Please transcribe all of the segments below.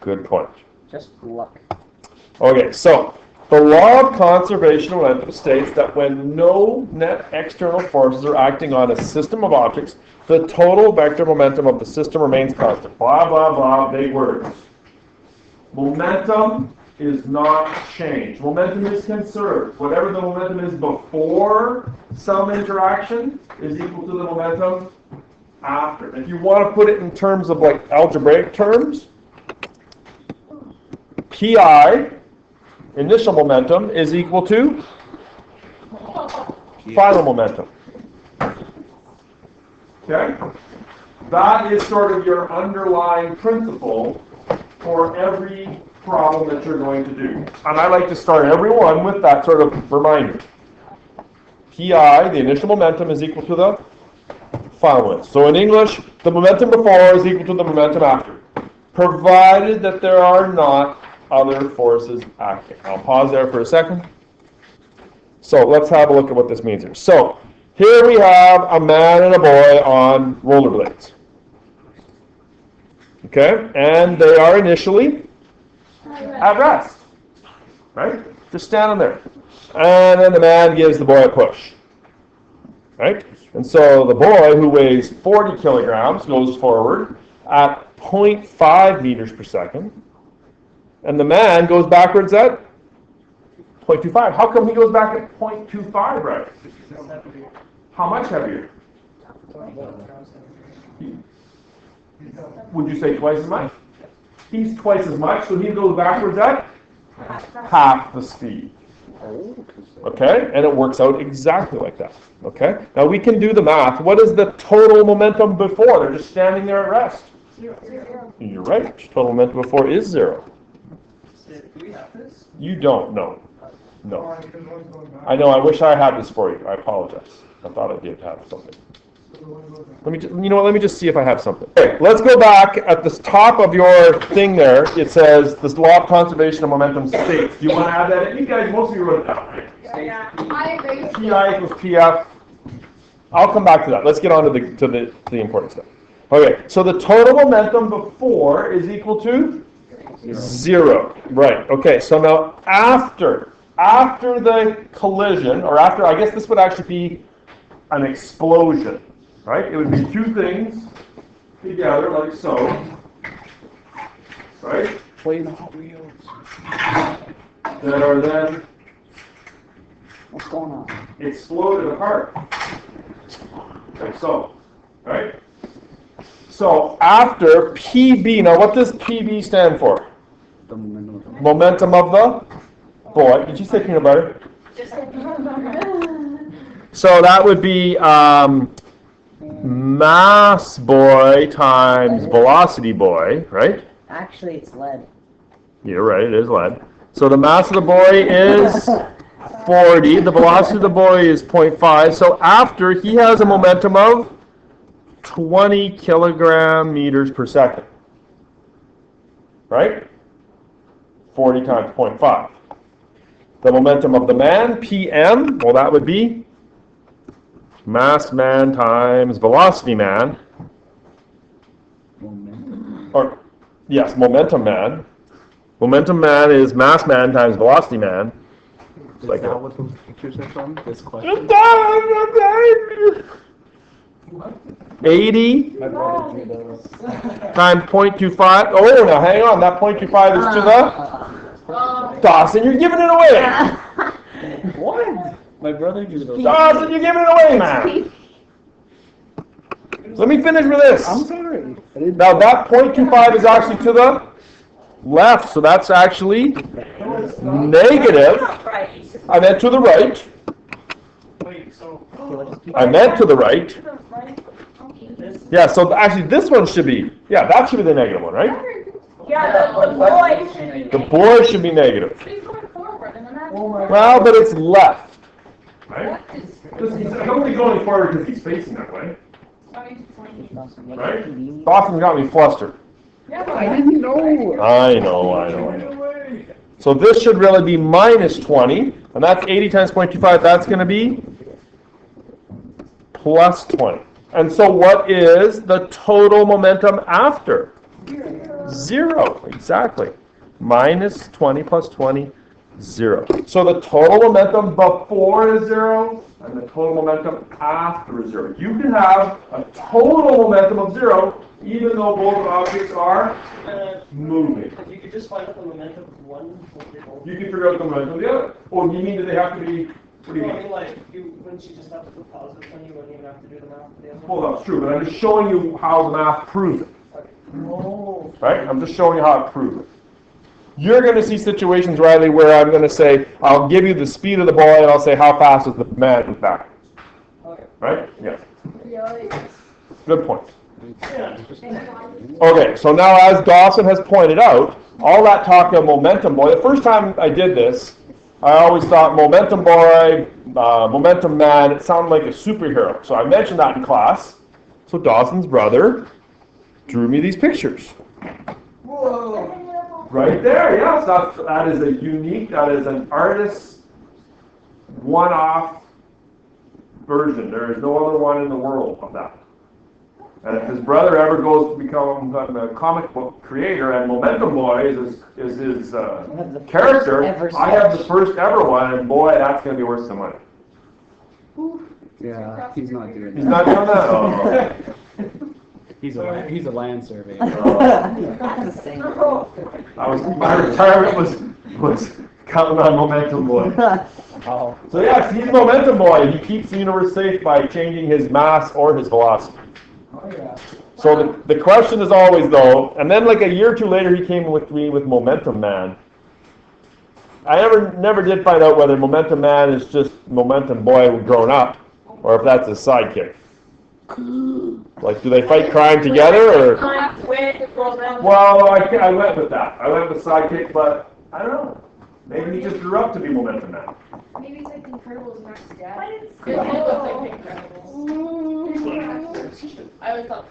Good point. Just luck. Okay, so the law of conservation of momentum states that when no net external forces are acting on a system of objects, the total vector momentum of the system remains constant. Blah, blah, blah, big words. Momentum is not changed. Momentum is conserved. Whatever the momentum is before some interaction is equal to the momentum after. If you want to put it in terms of like algebraic terms, Pi, initial momentum, is equal to final momentum. Okay? That is sort of your underlying principle for every problem that you're going to do. And I like to start everyone with that sort of reminder. Pi, the initial momentum, is equal to the final momentum. So in English, the momentum before is equal to the momentum after, provided that there are not other forces acting. I'll pause there for a second. So let's have a look at what this means here. So here we have a man and a boy on rollerblades. Okay? And they are initially at rest. Right? Just standing there. And then the man gives the boy a push. Right? And so the boy, who weighs 40 kilograms, goes forward at 0.5 meters per second. And the man goes backwards at 0.25. How come he goes back at 0.25, right? How much heavier? Would you say twice as much? He's twice as much, so he goes backwards at half the speed. Okay? And it works out exactly like that. Okay? Now we can do the math. What is the total momentum before? They're just standing there at rest. Zero. You're right. Total momentum before is 0. Do we have this? You don't know. No. I know. I wish I had this for you. I apologize. I thought I did have something. Let me just see if I have something. Okay, let's go back at the top of your thing there. It says this law of conservation of momentum states. Do you want to add that in? You guys, most of you wrote it down, right? Yeah. I agree. Pi equals PF. I'll come back to that. Let's get on to the important stuff. Okay, so the total momentum before is equal to 0. Right. Okay, so now after the collision, or after, I guess this would actually be an explosion, right? It would be two things together like so, right? Playing Hot Wheels. That are then What's going on? exploded apart. Like so, right? So after PB, now what does PB stand for? The momentum. Momentum of the boy. Did you say peanut butter? So that would be mass boy times velocity boy, right? Actually, it's lead. You're right, it is lead. So the mass of the boy is 40. The velocity of the boy is 0.5. So after, he has a momentum of 20 kilogram meters per second. Right? 40 times 0.5. The momentum of the man, PM, well, that would be mass man times velocity man. Momentum. Or, yes, momentum man. Momentum man is mass man times velocity man. Is Like that what those pictures are from? This question? 80 My brother drew those. times 0.25. Oh, now hang on. That 0.25 is to the... Dawson, you're giving it away. What? My brother drew those. Dawson, you're giving it away, man. Let me finish with this. I'm sorry. I didn't Now that 0.25 is actually to the left, so that's actually negative. I meant to the right. Wait, so I meant to the right. Yeah, so actually this one should be, yeah, that should be the negative one, right? Yeah, the boy. The boy should be negative. He's going forward, and then that's Well, but it's left. Right? He's only going forward because he's facing that way. Right? Dawson got me flustered. I didn't know. I know. So this should really be minus 20, and that's 80 times 0.25. That's going to be plus 20. And so what is the total momentum after? 0. Exactly. Minus 20 plus 20, 0. So the total momentum before is 0, and the total momentum after is 0. You can have a total momentum of 0, even though both objects are moving. If you could just find out the momentum of one, what they both. You can figure out the momentum of the other. Oh, you mean, do they have to be, what do you Well, I mean? mean, like, wouldn't you just have to put positive when you wouldn't even have to do the math for the other one? Well, that's true, but I'm just showing you how the math proves it. Oh. Right? I'm just showing you how it proves it. You're going to see situations, Riley, where I'm going to say, I'll give you the speed of the boy, and I'll say, how fast is the man in back? Okay. Right? Yes. Yikes. Good point. Yeah. Okay, so now as Dawson has pointed out, all that talk of momentum boy, the first time I did this, I always thought momentum boy, momentum man, it sounded like a superhero. So I mentioned that in class. So Dawson's brother drew me these pictures. Whoa. Right there, yes, that is a unique, that is an artist's one-off version. There is no other one in the world of that. And if his brother ever goes to become a comic book creator, and Momentum Boy is his character, I have the first ever one, and boy, that's going to be worth some money. Yeah, he's not doing that. He's not doing that? Oh. He's a land surveyor. My retirement was counting on Momentum Boy. Oh. So yes, he's Momentum Boy, and he keeps the universe safe by changing his mass or his velocity. Oh, yeah. So the question is always though, and then like a year or two later he came with me with Momentum Man. I never did find out whether Momentum Man is just Momentum Boy grown up, or if that's his sidekick. Like, do they fight crime together, or? Well, I went with that. I went with sidekick, but I don't know. Maybe he just grew up to be Momentum Man. Maybe it's like the Incredibles next dad. I always thought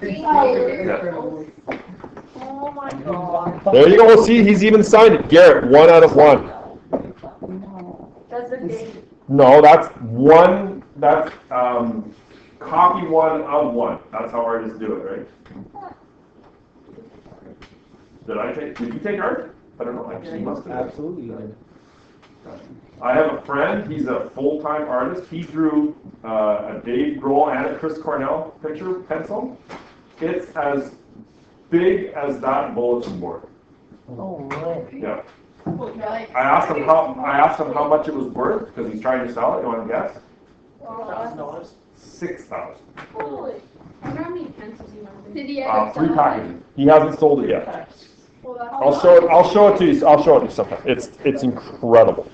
Oh my god. There you go. See, he's even signed it. Garrett, 1 out of 1. That's a big. No, that's one. That's copy 1 of 1. That's how artists do it, right? Did you take art? I don't know. Actually, you must have. Absolutely. I have a friend. He's a full-time artist. He drew a Dave Grohl and a Chris Cornell picture pencil. It's as big as that bulletin board. Oh, really? Yeah. Really? I asked him how much it was worth because he's trying to sell it. You want to guess? $1,000. 6,000. Holy. I wonder how many pencils you have. Did he ever 3 sell packages. He hasn't sold it yet. Well, that's I'll show it to you. I'll show it to you sometime. It's incredible.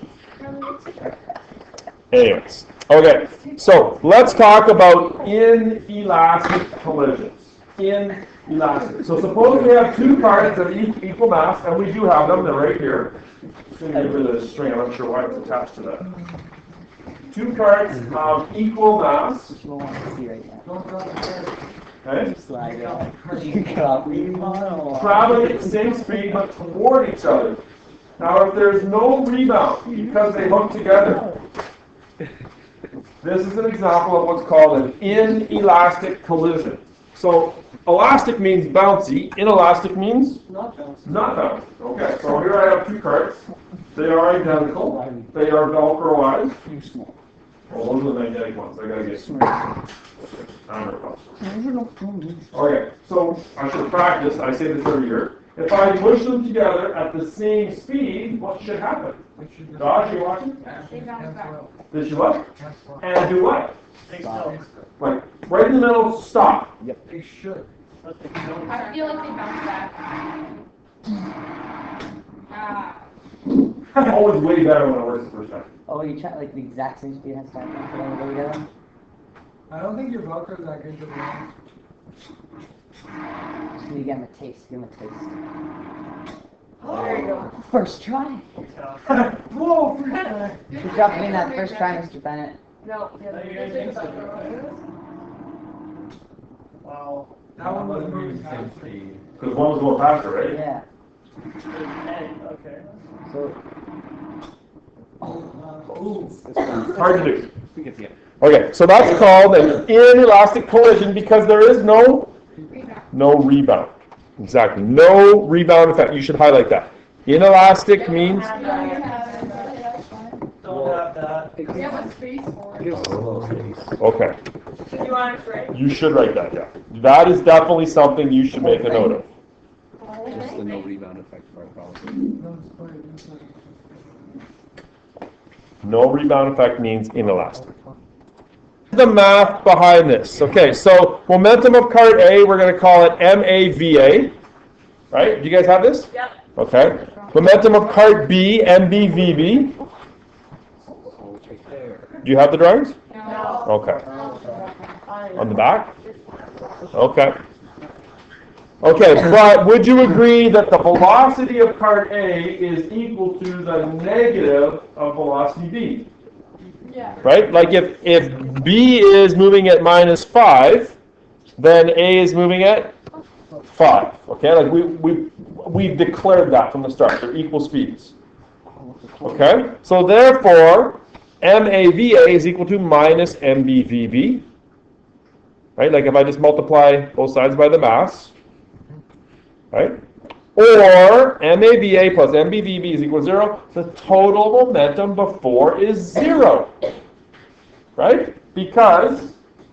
Anyways, okay. So let's talk about inelastic collisions. Inelastic. So suppose we have 2 cards of equal mass, and we do have them. They're right here. Just gonna get rid of this string. I'm not sure why it's attached to that. 2 cards of equal mass. You want to see right now. Okay. Slide out. You copy model. Traveling at the same speed but toward each other. Now, if there's no rebound because they hook together, this is an example of what's called an inelastic collision. So, elastic means bouncy, inelastic means Not bouncy. not bouncy. Okay, so here I have 2 cards. They are identical. They are Velcro-wise. Too small. Well, those are the magnetic ones. I gotta get Okay, so I should practice. I say this every year. If I push them together at the same speed, what should happen? Josh, you watching? They bounce back. Did you what? And do what? Think so. Like, right in the middle, stop. They should. But they don't. I feel like they bounce back. Ah. Always way better when it works the first time. Oh, you try like the exact same speed and start putting them together? I don't think your Velcro's that good to learn. Can you give him a taste? Give him a taste. There you go. First try. Whoa, for sure. Good job doing that first try, Mr. Bennett. No. Wow. That one was moving fast. Because one was going faster, right? Yeah. Okay. So, It's hard to do. Okay, so that's called an inelastic collision because there is no rebound. Exactly. No rebound effect. You should highlight that. Inelastic means Don't have that. We have a space for it. Gives us a little space. okay. Do you want it right? You should write that down. That is definitely something you should make a note of. Just the no rebound effect part, probably. No rebound effect means inelastic. The math behind this. Okay, so momentum of cart A, we're going to call it MAVA. Right? Do you guys have this? Yep. Okay. Momentum of cart B, MBVB. So it's right there. Do you have the drawings? No. Okay. On the back? Okay. Okay, but would you agree that the velocity of cart A is equal to the negative of velocity B? Yeah. Right? Like if B is moving at -5, then A is moving at 5. Okay? Like we've declared that from the start. They're equal speeds. Okay? So therefore, MAVA is equal to minus MBVB. Right? Like if I just multiply both sides by the mass. Right? Or MAVA plus MBVB is equal to 0. The total momentum before is 0. Right? Because,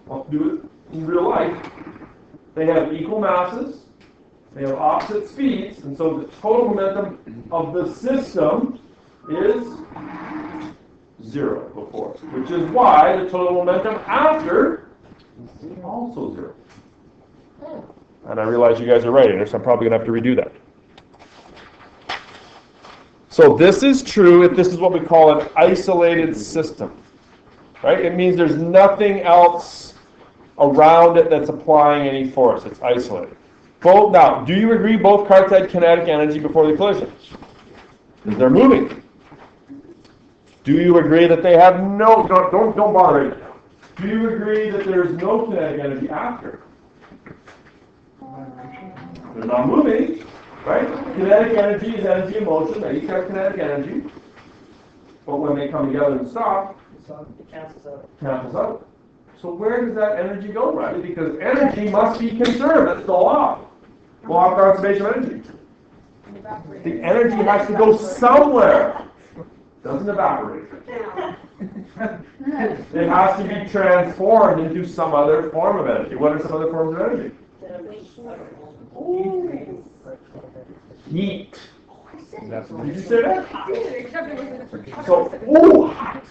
I'll do it in real life, they have equal masses, they have opposite speeds, and so the total momentum of the system is 0 before, which is why the total momentum after is also 0. And I realize you guys are writing this, so I'm probably going to have to redo that. So this is true if this is what we call an isolated system. Right? It means there's nothing else around it that's applying any force. It's isolated. Now, do you agree both carts had kinetic energy before the collision? Because they're moving. Do you agree that they have no... Don't bother right now. Do you agree that there's no kinetic energy after? They're not moving, right? Kinetic energy is energy in motion. They each have kinetic energy. But when they come together and stop, It cancels out. cancels out. So where does that energy go, Riley? Because energy must be conserved. That's the law. Law of conservation of energy. The energy has to go somewhere. Doesn't evaporate. It has to be transformed into some other form of energy. What are some other forms of energy? Heat. Did you say that? Except it was in the So, hot.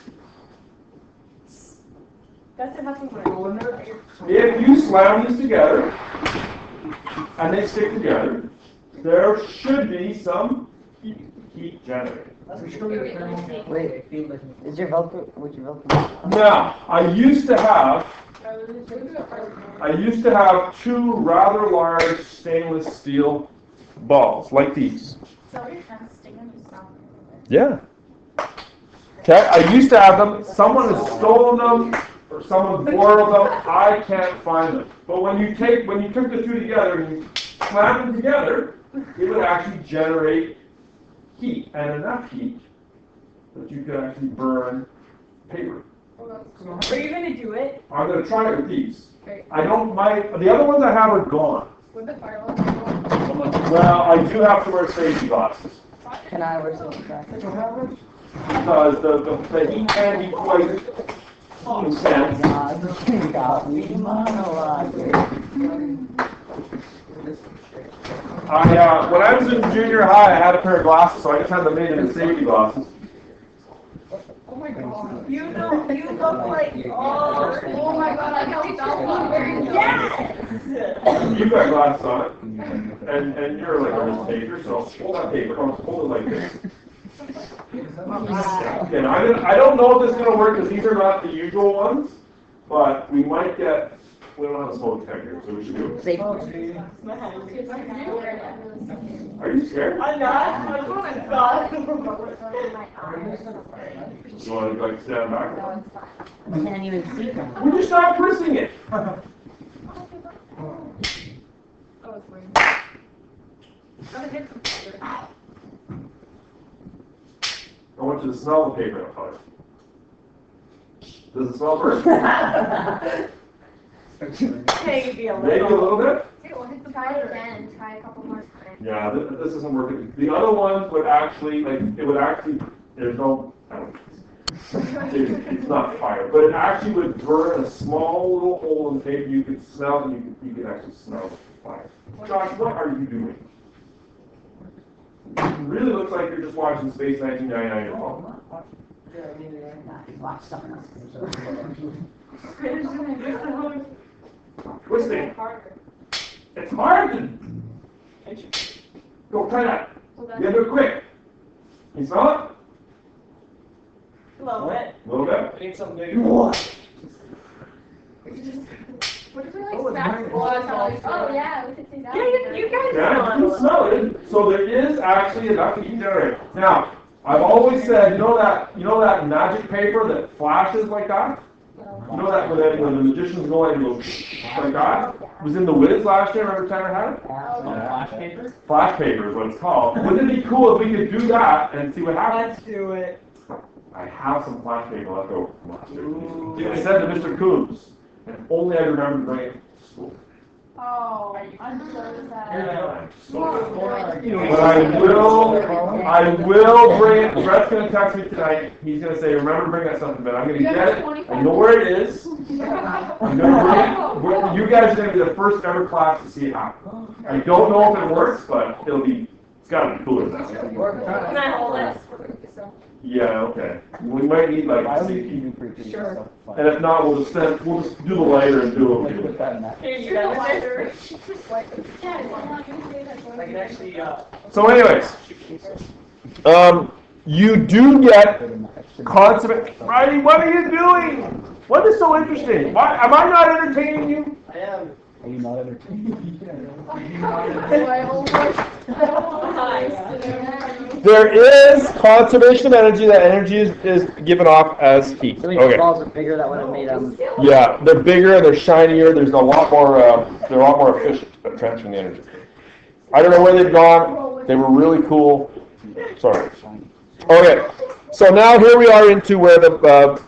That's nothing for If you slam these together, and they stick together, there should be some heat generated. Wait, is your Velcro, would your Velcro? Now, I used to have two rather large stainless steel balls, like these. Yeah. Okay, I used to have them. Someone has stolen them, or someone borrowed them. I can't find them. But when you took the two together and you slam them together, it would actually generate heat, and enough heat that you could actually burn paper. Are you gonna do it? I'm going to try it with these. Great. The other ones I have are gone. With the fireworks? Well, I do have to wear safety glasses. Can I wear some track? Because the heat can be quite intense. God, we monologue. When I was in junior high, I had a pair of glasses, so I just had them made into safety glasses. Oh my god. You look like, oh my god, I know that very yes! You got glasses on it, and you're like a risk taker, so hold that paper, hold it like this. And I don't know if this is going to work because these are not the usual ones, but we might get. We don't have a smoke detector, so we should do it. Safety. Are you scared? I'm not. Oh my god. You want to like stand back? I can't even see them. Would you stop pressing it? I want you to smell the paper on fire. Does it smell first? Maybe a Maybe a little bit? Try it again. Try a couple more times. Yeah, this isn't working. The other ones would actually, there's no, I don't know. It's not fire, but it actually would burn a small little hole in the paper. You could smell, and you could actually smell the fire. Josh, what are you doing? It really looks like you're just watching Space 1999 at home. Twisting. It's hard to. Go try that. You gotta do it quick. You smell it? A little bit. A little bit. I need something bigger. What if we like smack water? Oh yeah, we could see that. Yeah, you guys Yeah, you can smell it. So there is actually enough heat generator. Now, I've always said, you know that magic paper that flashes like that? You know that when the magicians go and go like that? It was in the Wiz last year. Remember Tanner had it? Flash paper? Flash paper is what it's called. Wouldn't it be cool if we could do that and see what happens? Let's do it. I have some flash paper left over from last year. I said to Mr. Coombs, if only I remember to bring it to school. Oh, I'm so sad. I'm so But I will bring it. Brett's going to text me tonight. He's going to say, remember to bring that something, but I'm going to get it. I know where it is. I'm going to bring it. You guys are going to be the first ever class to see it happen. I don't know if it works, but it's got to be cooler than that. Can I hold it? Yeah, okay. We might need like I a would CP. even freaking Sure. And if not, we'll just do the lighter and do Like it. put that in that. Here, you got it. I can actually, So anyways, you do get consummate. Riley, what are you doing? What is so interesting? Why am I not entertaining you? I am. Are you not entertained? There is conservation of energy. That energy is given off as heat. So these Okay. balls are bigger that would have made them. Yeah, they're bigger, they're shinier. There's a lot more. They're a lot more efficient at transferring the energy. I don't know where they've gone. They were really cool. Sorry. Okay. So now here we are into where the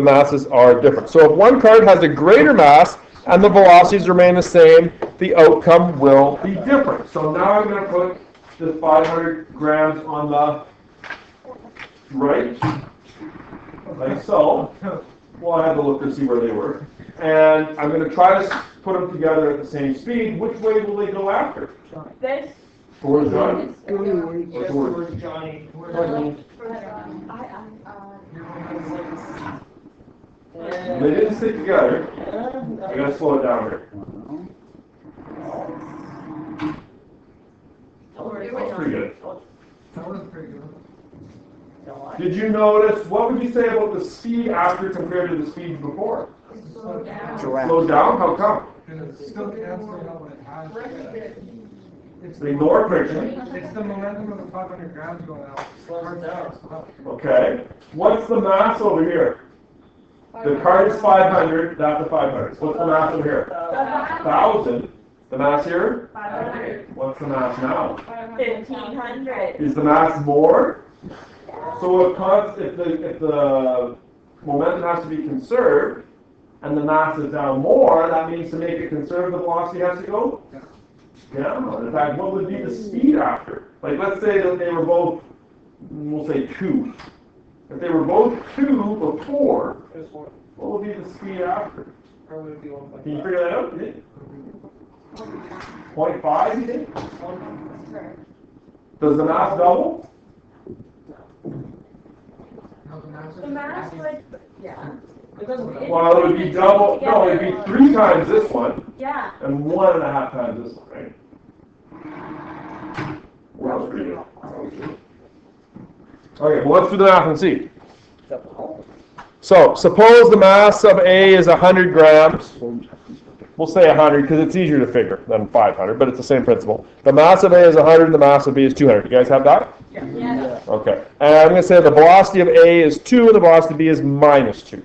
masses are different. So if one card has a greater mass and the velocities remain the same, the outcome will be different. So now I'm going to put the 500 grams on the right, like so. Well, I had to look to see where they were. And I'm going to try to put them together at the same speed. Which way will they go after? This. Towards Johnny? Just towards Johnny. They didn't stick together. I got to slow it down here. That's pretty good. That was pretty good. Did you notice, what would you say about the speed after compared to the speed before? Slow down. Slowed down? How come? And it's still canceling out what it has. It's They ignore friction. It's the momentum of the 500 grams going out. Slows it down. Okay. What's the mass over here? The card is 500, that's a 500. What's the mass over here? 1,000. The mass here? 500. What's the mass now? 1,500. Is the mass more? So if the momentum has to be conserved, and the mass is down more, that means to make it conserved, the velocity has to go? Yeah. In fact, what would be the speed after? Like, let's say that they were both, we'll say 2. If they were both 2 before, what would be the speed after? Or would it be 1.5? Can you figure that out? 0.5, you think? Does the mass double? The mass would, yeah. It doesn't. Well, it would be double. No, it would be 3 times this one, Yeah. and 1.5 times this one, right? Well, that's pretty good. Okay, well, let's do the math and see. So, suppose the mass of A is 100 grams. We'll say 100 because it's easier to figure than 500, but it's the same principle. The mass of A is 100 and the mass of B is 200. You guys have that? Yeah. Okay. And I'm going to say the velocity of A is 2 and the velocity of B is minus 2.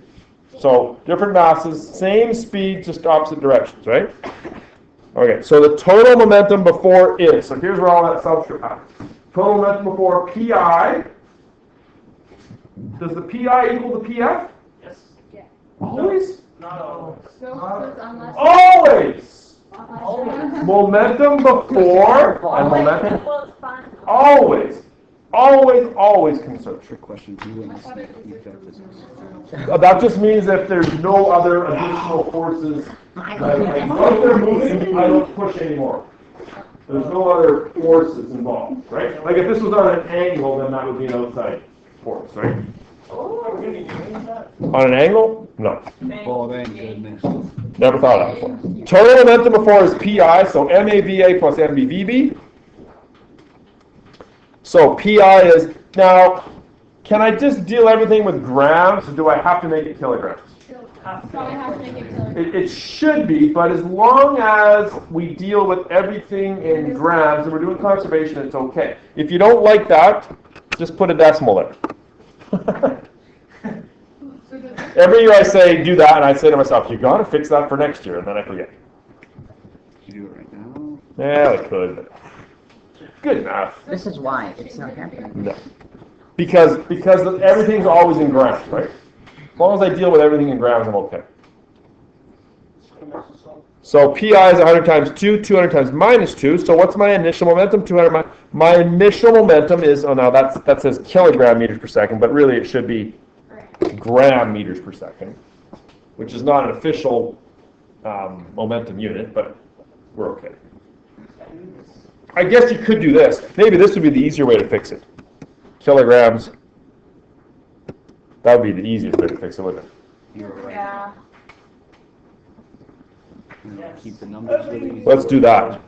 So, different masses, same speed, just opposite directions, right? Okay, so the total momentum before is. So here's where all that subscript happens. Total momentum before PI. Does the PI equal the PF? Yes. Always? Not always. No, unless. Always! Momentum before and momentum always conserve. Trick question. You wouldn't see physics. That just means if there's no other additional forces, like once they're moving, I don't push anymore. There's no other forces involved, right? Like if this was on an angle, then that would be an outside force, right? Are we gonna be doing that? On an angle? No. Oh, thank goodness. Never thought of that before. Total momentum before is PI, so MAVA plus MBVB. So PI is, now, can I just deal everything with grams, or do I have to make it kilograms? Probably have to make it killer. It should be, but as long as we deal with everything in grams and we're doing conservation, it's okay. If you don't like that, just put a decimal there. Every year I say do that, and I say to myself, you gotta fix that for next year, and then I forget. You do it right now. Yeah, I could, but good enough. This is why it's not happening. No. Because everything's always in grams, right? As long as I deal with everything in grams, I'm okay. So PI is 100 times 2, 200 times minus 2. So what's my initial momentum? 200 my initial momentum is, oh no, that says kilogram meters per second, but really it should be gram meters per second, which is not an official momentum unit, but we're okay. I guess you could do this. Maybe this would be the easier way to fix it. Kilograms. That would be the easiest way to fix it, wouldn't it? You're right. Yeah. Keep the numbers really. Let's do that.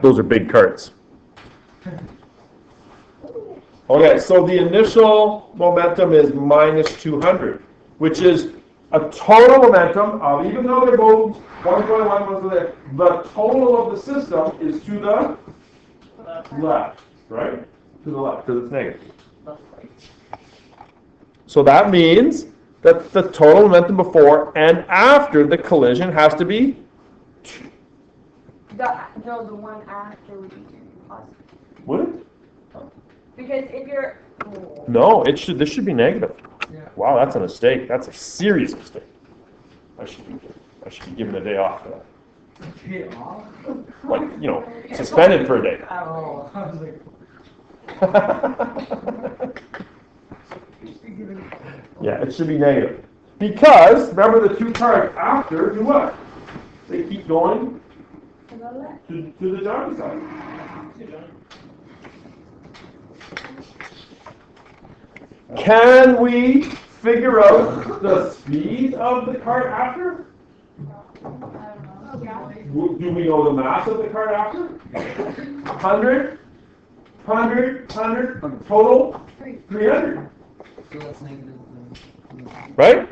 Those are big cards. Okay, so the initial momentum is minus 200, which is a total momentum of, even though they're both 1.1, the total of the system is to the left, right? To the left, because it's negative. So that means that the total momentum before and after the collision has to be The one after would be positive. would it? Because if you're No, it should. This should be negative. Yeah. Wow, that's a mistake. That's a serious mistake. I should be given a day off for that. Pay off? Like, suspended for a day. Oh, I was like, Yeah, it should be negative. Because, remember the two cards after do what? They keep going to the left. to the dark side. Can we figure out the speed of the card after? Do we know the mass of the card after? 100, 100, 100, total 300. so that's negative. Right?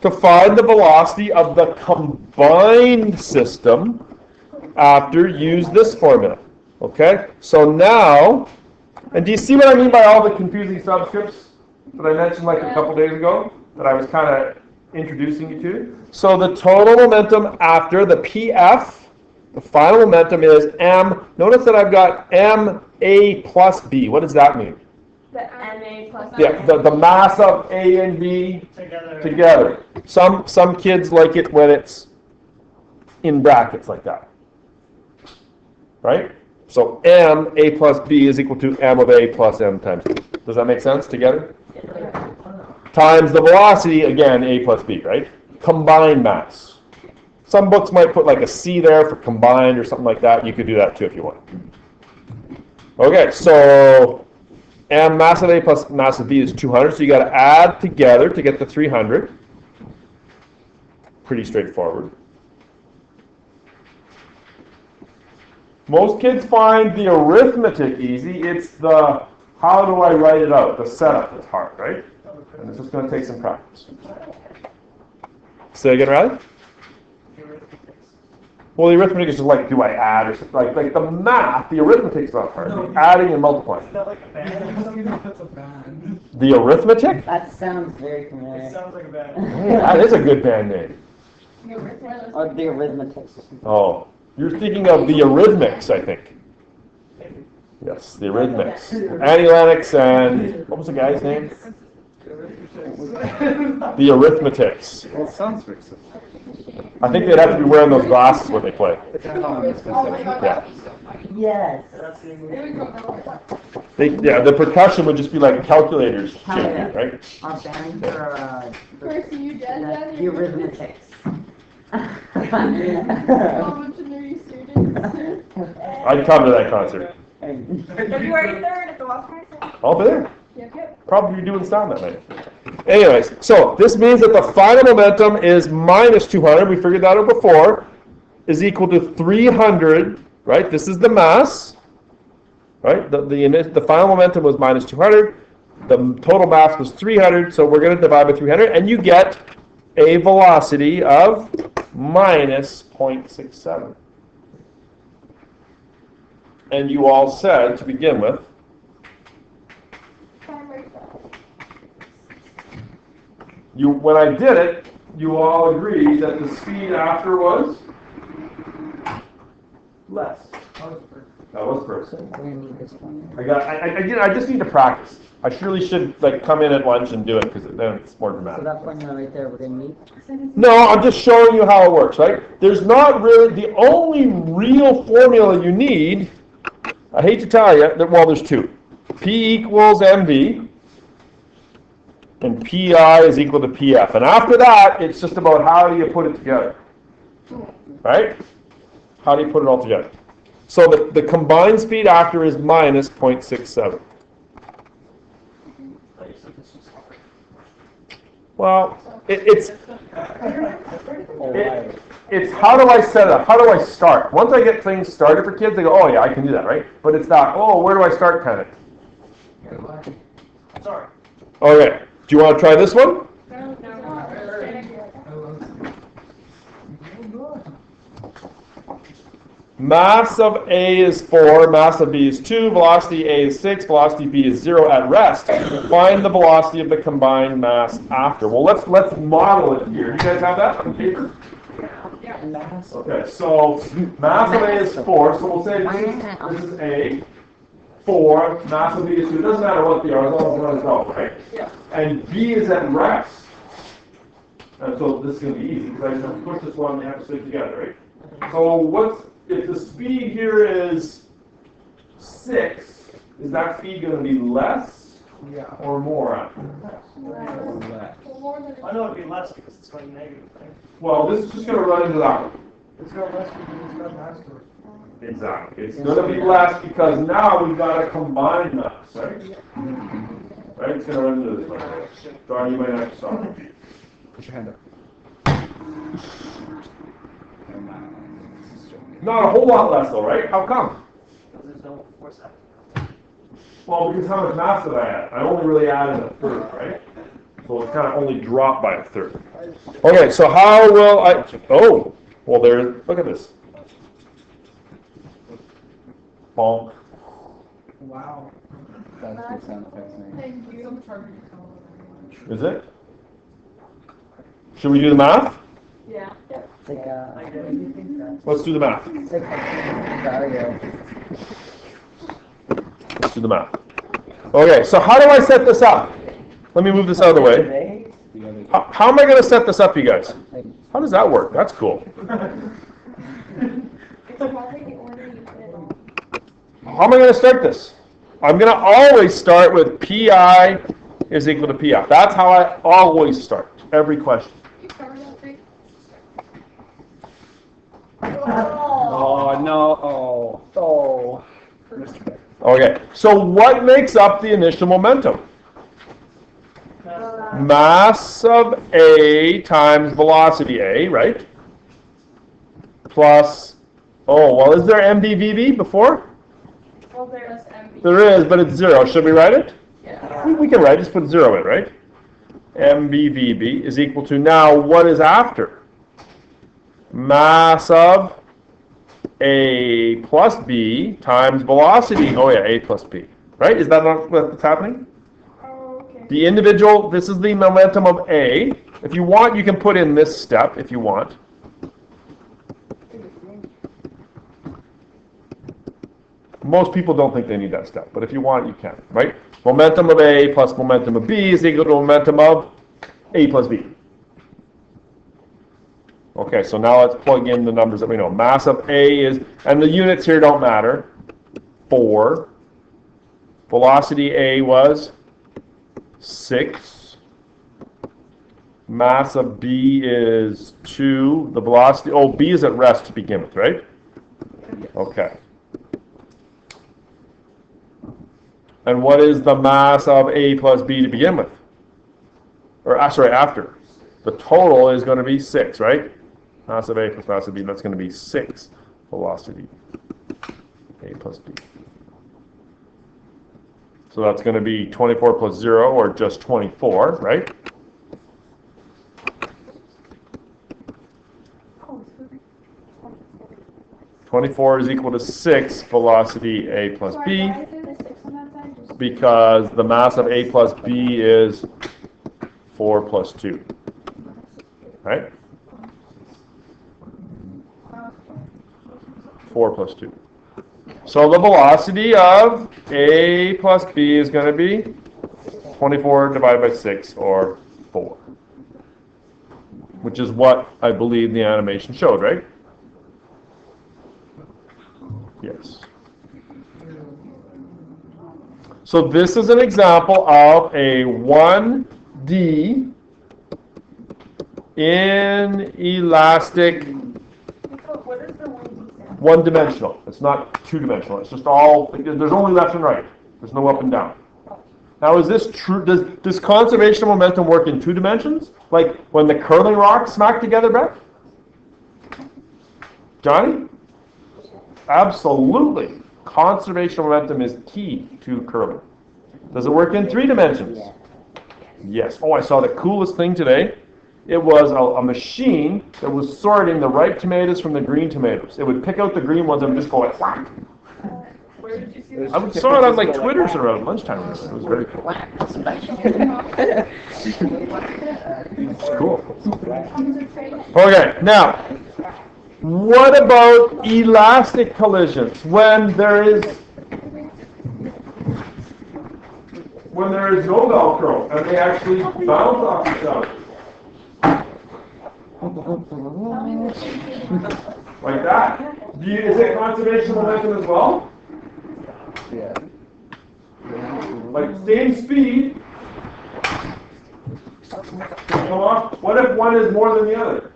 To find the velocity of the combined system after, use this formula. Okay? So now, and do you see what I mean by all the confusing subscripts that I mentioned like a couple days ago that I was kind of introducing you to? So the total momentum after the PF, the final momentum is M. Notice that I've got MA plus B. What does that mean? The MA plus. Yeah, the mass of A and B together. Some kids like it when it's in brackets like that. Right? So M, A plus B is equal to M of A plus M times B. Does that make sense together? Times the velocity, again, A plus B, right? Combined mass. Some books might put like a C there for combined or something like that. You could do that too if you want. Okay, so M mass of A plus mass of B is 200, so you got to add together to get the 300. Pretty straightforward. Most kids find the arithmetic easy. It's the how do I write it out, the setup that's hard, right? And it's just going to take some practice. Say again, Riley? Well, the arithmetic is just like, do I add or something? Like the math, the arithmetic's not hard. The adding and multiplying. Is that like a band? That's a band. The arithmetic? That sounds very It familiar. sounds like a band. Hey, that is a good band name. Or the arithmetic. Oh, you're thinking of the Eurythmics, I think. Yes, the Eurythmics. Annie Lennox and, what was the guy's name? The Arithmetics. Well, it sounds very simple. I think they'd have to be wearing those glasses when they play. It's a common Oh my misconception. god. Yeah. Yes. That's the There we go. The percussion would just be like calculators changing, right? Our band for, First you dead, then the arithmetics. Commentary students. I'd come to that concert. February 3rd at the Lost Center. I'll be there. Yep. Probably doing sound that night. Anyways, so this means that the final momentum is minus 200. We figured that out before. Is equal to 300, right? This is the mass, right? The final momentum was minus 200. The total mass was 300. So we're going to divide by 300, and you get a velocity of minus 0.67. And you all said to begin with, when I did it, you all agreed that the speed after was less. That was first. We're gonna need this one. I just need to practice. I surely should come in at lunch and do it because then it's more So dramatic. that formula right there, we're gonna need. No, I'm just showing you how it works, right? There's not really, the only real formula you need, I hate to tell you, well, there's two. P equals MV, and PI is equal to PF. And after that, it's just about how do you put it together, right? How do you put it all together? So the combined speed after is minus 0.67. Well, it's how do I set it up? How do I start? Once I get things started for kids, they go, oh yeah, I can do that, right? But it's not, oh, where do I start kind of? Sorry. Okay, do you want to try this one? Mass of A is 4, mass of B is 2, velocity A is 6, velocity B is 0 at rest. Find the velocity of the combined mass after. Well, let's model it here. You guys have that on paper? Okay, so mass of A is 4, so we'll say this is A. 4, mass of B is 2. It doesn't matter what they are, as long as one is out, right? Yeah. And B is at rest. And so this is going to be easy, because I just have to push this one and they have to stick together, right? So if the speed here is 6, is that speed going to be less or more after? I know it'd be less because it's going negative, right? Well, this is just going to run into that one. It's got less because it's got faster. Exactly. It's going to be less because now we've got a combined mass, right? Right? It's going to run into this one. Darn, you might have to stop. Put your hand up. Not a whole lot less though, right? How come? Because there's no force action. Well, because how much mass did I add? I only really added a third, right? So it's kind of only dropped by a third. Okay, so how will I... Oh, well look at this. Bonk. Wow. That's good sound effects. Thank you. Is it? Should we do the math? Yeah. It's like, what do you think that? Let's do the math. It's like Dario. Let's do the math. Okay, so how do I set this up? Let me move this out of the way. How am I going to set this up, you guys? How does that work? That's cool. How am I going to start this? I'm going to always start with PI is equal to PF. That's how I always start every question. Oh, no. Oh. Okay, so what makes up the initial momentum? Mass of A times velocity A, right? Plus, is there MdVB before? Well, there's MB. There is, but it's 0. Should we write it? Yeah. We can write, just put 0 in, right? MbVB is equal to, now what is after? Mass of A plus B times velocity. Oh yeah, A plus B. Right? Is that not what's happening? Oh, okay. The individual, this is the momentum of A. If you want, you can put in this step if you want. Most people don't think they need that step, but if you want, you can, right? Momentum of A plus momentum of B is equal to momentum of A plus B. Okay, so now let's plug in the numbers that we know. Mass of A is, and the units here don't matter, 4. Velocity A was 6. Mass of B is 2. The velocity, oh, B is at rest to begin with, right? Okay. And what is the mass of A plus B to begin with? Or, sorry, after. The total is going to be 6, right? Mass of A plus mass of B, that's going to be 6 velocity A plus B. So that's going to be 24 plus 0, or just 24, right? Oh, 24 is equal to 6 velocity A plus sorry, B, why is there the 6 on that side? Just- because the mass of A plus B is 4 plus 2, right? 4 plus 2. So the velocity of A plus B is going to be 24 divided by 6, or 4. Which is what I believe the animation showed, right? Yes. So this is an example of a 1D inelastic, What is the 1D stand? one-dimensional. It's not two-dimensional. It's just all, there's only left and right. There's no up and down. Now, is this true? Does conservation of momentum work in 2 dimensions? Like when the curling rocks smack together, Brett? Johnny? Absolutely. Conservation of momentum is key to curling. Does it work in 3 dimensions? Yes. Oh, I saw the coolest thing today. It was a machine that was sorting the ripe tomatoes from the green tomatoes. It would pick out the green ones and just go like whack. Where did you see this? I saw it on like Twitter around lunchtime. It was very cool. It's cool. Okay, now, what about elastic collisions? When there is no Velcro and they actually bounce off each other. Like that. Is it conservation of momentum as well? Yeah. Like same speed. Come on. What if one is more than the other?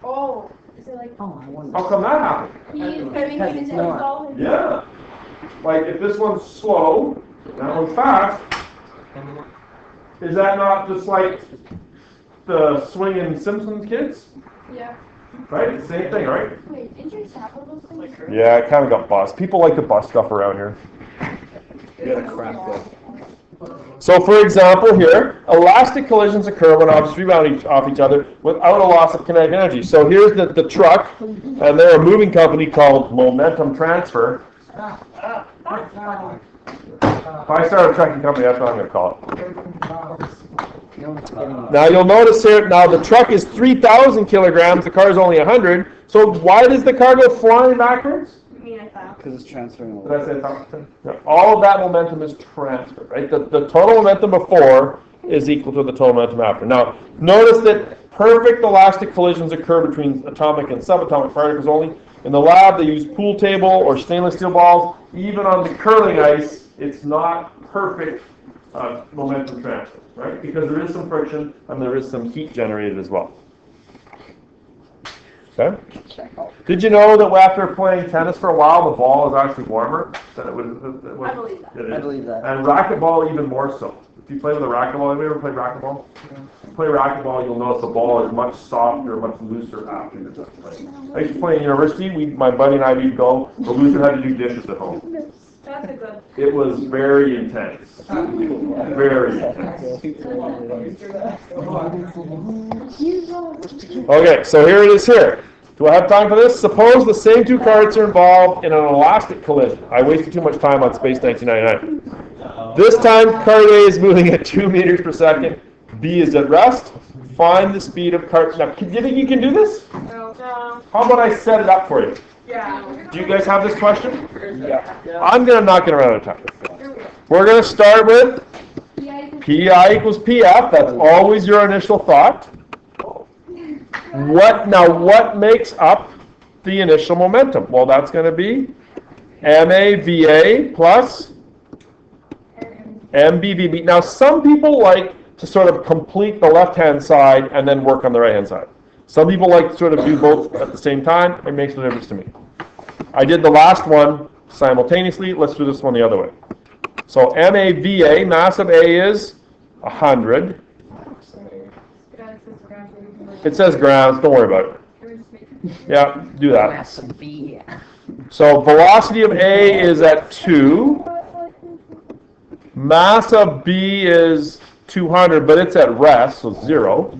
Oh, is it like Oh, I wonder. How come that happened? he's having his it's not. installed? Yeah. Like if this one's slow, that one's fast. Is that not just like the swinging Simpsons kids? Yeah. Right? The same thing, right? Wait, did you sample those things? Yeah, it kind of got bust. People like to bust stuff around here. You gotta craft it. So for example here, elastic collisions occur when objects rebound off each other without a loss of kinetic energy. So here's the truck, and they're a moving company called Momentum Transfer. If I start a trucking company, that's what I'm going to call it. Now you'll notice here, now the truck is 3,000 kilograms, the car is only 100. So why does the car go flying backwards? I mean, I thought. Because it's transferring. Did I say that? Yeah, all of that momentum is transferred, right? The total momentum before is equal to the total momentum after. Now, notice that perfect elastic collisions occur between atomic and subatomic particles only. In the lab, they use pool table or stainless steel balls. Even on the curling ice, it's not perfect momentum transfer, right? Because there is some friction and there is some heat generated as well. Okay? Did you know that after playing tennis for a while, the ball is actually warmer than it was? I believe that. It is. I believe that. And racquetball even more so. If you play with a racquetball, have you ever played racquetball? If you play racquetball, you'll notice the ball is much softer, much looser after you're done playing. I used to play in university. My buddy and I, we'd go. The loser had to do dishes at home. That's a good. It was very intense. Very intense. Okay, so here it is here. Do I have time for this? Suppose the same 2 cards are involved in an elastic collision. I wasted too much time on Space 1999. This time, card A is moving at 2 meters per second. B is at rest. Find the speed of card. Now, do you think you can do this? No. How about I set it up for you? Yeah. Do you guys have this question? Yeah. I'm going to knock it around out of time. We're going to start with Yeah, PI equals PF. That's always your initial thought. What makes up the initial momentum? Well, that's going to be MAVA plus MBVB. Now, some people like to sort of complete the left-hand side and then work on the right-hand side. Some people like to sort of do both at the same time. It makes no difference to me. I did the last one simultaneously. Let's do this one the other way. So MAVA, mass of A is 100. It says grams. Don't worry about it. Yeah, do that. Mass of B. So velocity of A is at 2. Mass of B is 200, but it's at rest, so 0.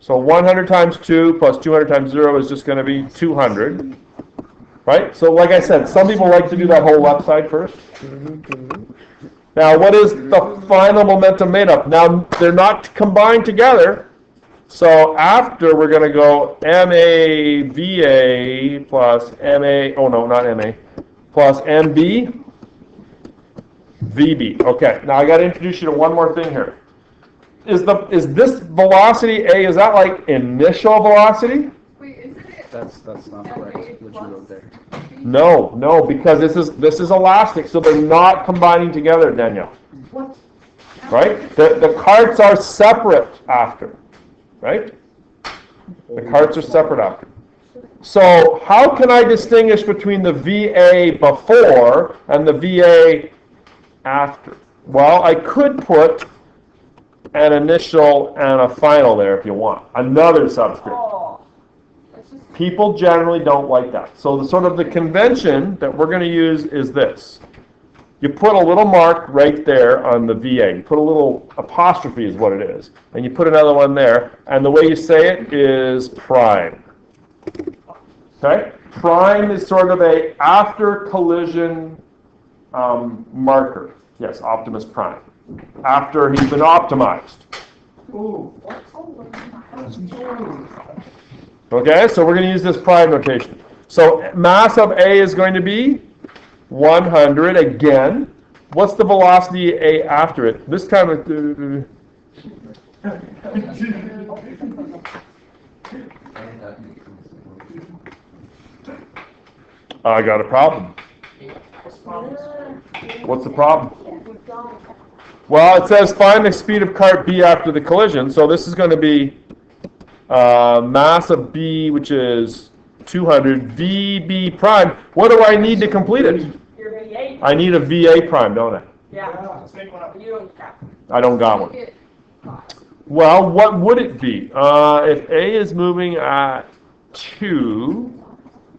So 100 times 2 plus 200 times 0 is just going to be 200. Right? So like I said, some people like to do that whole left side first. Now, what is the final momentum made of? Now, they're not combined together. So after, we're going to go MAVA plus MA, oh no, not MA, plus MB, VB. Okay, now I got to introduce you to one more thing here. Is this velocity A, is that like initial velocity? Wait, isn't it? That's not correct, what you wrote there. No, because this is elastic, so they're not combining together, Danielle. What? Right? The carts are separate after. Right? The carts are separate after. So how can I distinguish between the VA before and the VA after? Well, I could put an initial and a final there if you want. Another subscript. Oh. People generally don't like that. So the convention that we're going to use is this. You put a little mark right there on the VA. You put a little apostrophe is what it is. And you put another one there. And the way you say it is prime. Okay? Prime is sort of a after collision marker. Yes, Optimus Prime. After he's been optimized. Okay, so we're going to use this prime notation. So mass of A is going to be 100 again. What's the velocity A after it? This time I got a problem. What's the problem? Well, it says find the speed of cart B after the collision. So this is going to be mass of B, which is 200, VB prime. What do I need to complete it? Your VA. I need a VA prime, don't I? Yeah. You don't have. I don't got one. Well, what would it be? If A is moving at 2,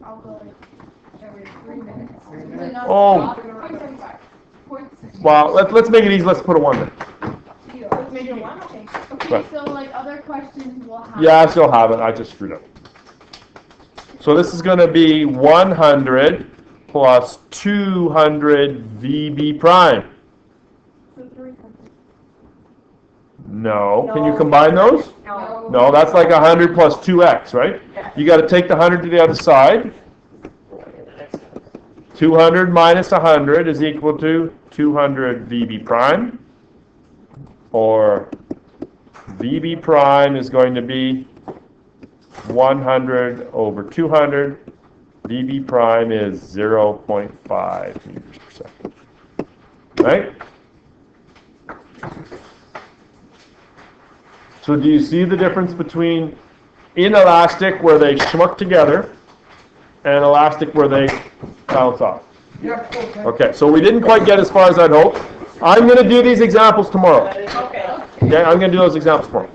I'll go every 3 minutes. Oh. Well, let's make it easy. Let's put a 1 there. Let's make it 1, okay. Right. Okay, so like other questions will have. Yeah, I still have it. I just screwed up. So this is going to be 100 plus 200 VB prime. So 300. No. Can you combine those? No. No, that's like 100 plus 2x, right? You got to take the 100 to the other side. 200 minus 100 is equal to 200 VB prime. Or VB prime is going to be 100 over 200. VB prime is 0.5 meters per second. Right? So do you see the difference between inelastic, where they schmuck together, and elastic, where they bounce off? Okay, so we didn't quite get as far as I'd hoped. I'm going to do these examples tomorrow. Okay. Okay, I'm going to do those examples tomorrow.